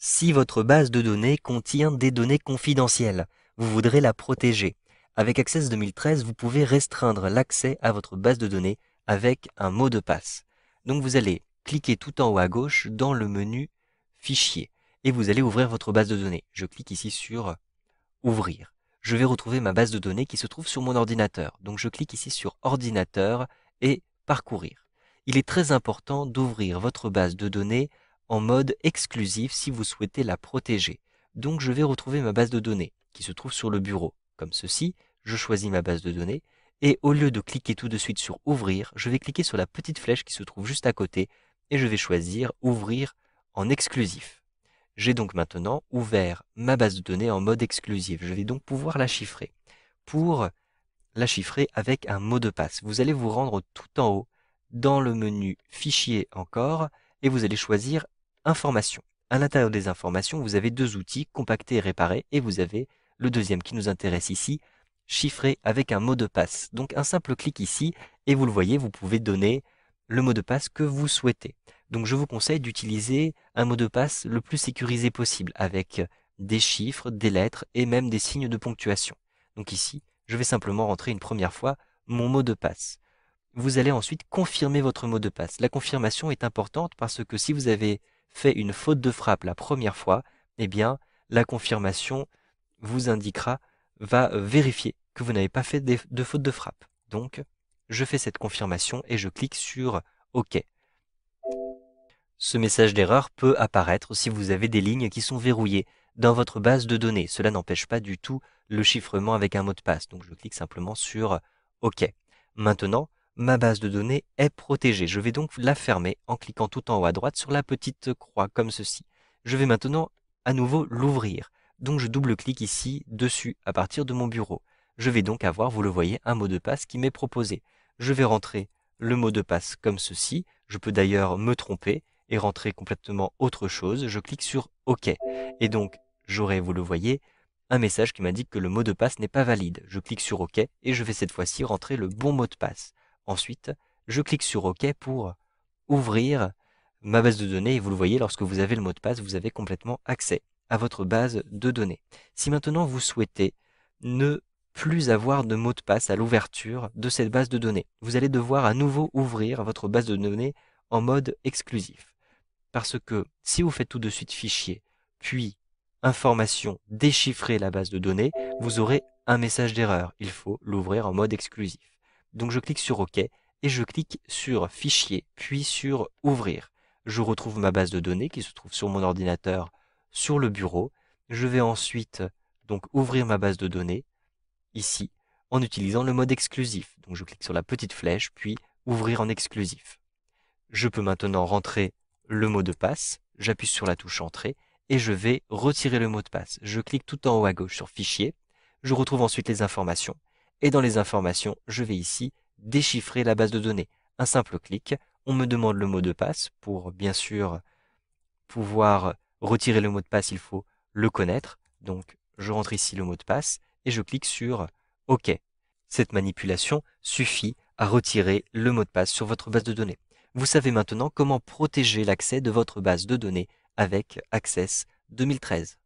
Si votre base de données contient des données confidentielles, vous voudrez la protéger. Avec Access 2013, vous pouvez restreindre l'accès à votre base de données avec un mot de passe. Donc vous allez cliquer tout en haut à gauche dans le menu Fichier et vous allez ouvrir votre base de données. Je clique ici sur Ouvrir. Je vais retrouver ma base de données qui se trouve sur mon ordinateur. Donc je clique ici sur Ordinateur et Parcourir. Il est très important d'ouvrir votre base de données en mode exclusif si vous souhaitez la protéger. Donc je vais retrouver ma base de données qui se trouve sur le bureau. Comme ceci, je choisis ma base de données et au lieu de cliquer tout de suite sur Ouvrir, je vais cliquer sur la petite flèche qui se trouve juste à côté et je vais choisir Ouvrir en exclusif. J'ai donc maintenant ouvert ma base de données en mode exclusif. Je vais donc pouvoir la chiffrer. Pour la chiffrer avec un mot de passe, vous allez vous rendre tout en haut dans le menu Fichier encore et vous allez choisir Informations. À l'intérieur des informations, vous avez deux outils, compacter et réparer, et vous avez le deuxième qui nous intéresse ici, chiffrer avec un mot de passe. Donc un simple clic ici et vous le voyez, vous pouvez donner le mot de passe que vous souhaitez. Donc je vous conseille d'utiliser un mot de passe le plus sécurisé possible avec des chiffres, des lettres et même des signes de ponctuation. Donc ici, je vais simplement rentrer une première fois mon mot de passe. Vous allez ensuite confirmer votre mot de passe. La confirmation est importante parce que si vous avez fait une faute de frappe la première fois, eh bien la confirmation vous indiquera, va vérifier que vous n'avez pas fait de faute de frappe. Donc, je fais cette confirmation et je clique sur OK. Ce message d'erreur peut apparaître si vous avez des lignes qui sont verrouillées dans votre base de données. Cela n'empêche pas du tout le chiffrement avec un mot de passe. Donc je clique simplement sur OK. Maintenant, ma base de données est protégée. Je vais donc la fermer en cliquant tout en haut à droite sur la petite croix comme ceci. Je vais maintenant à nouveau l'ouvrir. Donc je double-clique ici dessus à partir de mon bureau. Je vais donc avoir, vous le voyez, un mot de passe qui m'est proposé. Je vais rentrer le mot de passe comme ceci. Je peux d'ailleurs me tromper et rentrer complètement autre chose, je clique sur OK. Et donc, j'aurai, vous le voyez, un message qui m'indique que le mot de passe n'est pas valide. Je clique sur OK et je vais cette fois-ci rentrer le bon mot de passe. Ensuite, je clique sur OK pour ouvrir ma base de données et vous le voyez, lorsque vous avez le mot de passe, vous avez complètement accès à votre base de données. Si maintenant vous souhaitez ne plus avoir de mot de passe à l'ouverture de cette base de données, vous allez devoir à nouveau ouvrir votre base de données en mode exclusif. Parce que si vous faites tout de suite fichier, puis information, déchiffrer la base de données, vous aurez un message d'erreur. Il faut l'ouvrir en mode exclusif. Donc je clique sur OK et je clique sur fichier, puis sur ouvrir. Je retrouve ma base de données qui se trouve sur mon ordinateur sur le bureau. Je vais ensuite donc ouvrir ma base de données ici en utilisant le mode exclusif. Donc je clique sur la petite flèche, puis ouvrir en exclusif. Je peux maintenant rentrer le mot de passe, j'appuie sur la touche Entrée et je vais retirer le mot de passe. Je clique tout en haut à gauche sur Fichier, je retrouve ensuite les informations et dans les informations, je vais ici déchiffrer la base de données. Un simple clic, on me demande le mot de passe pour bien sûr pouvoir retirer le mot de passe, il faut le connaître. Donc je rentre ici le mot de passe et je clique sur OK. Cette manipulation suffit à retirer le mot de passe sur votre base de données. Vous savez maintenant comment protéger l'accès de votre base de données avec Access 2013.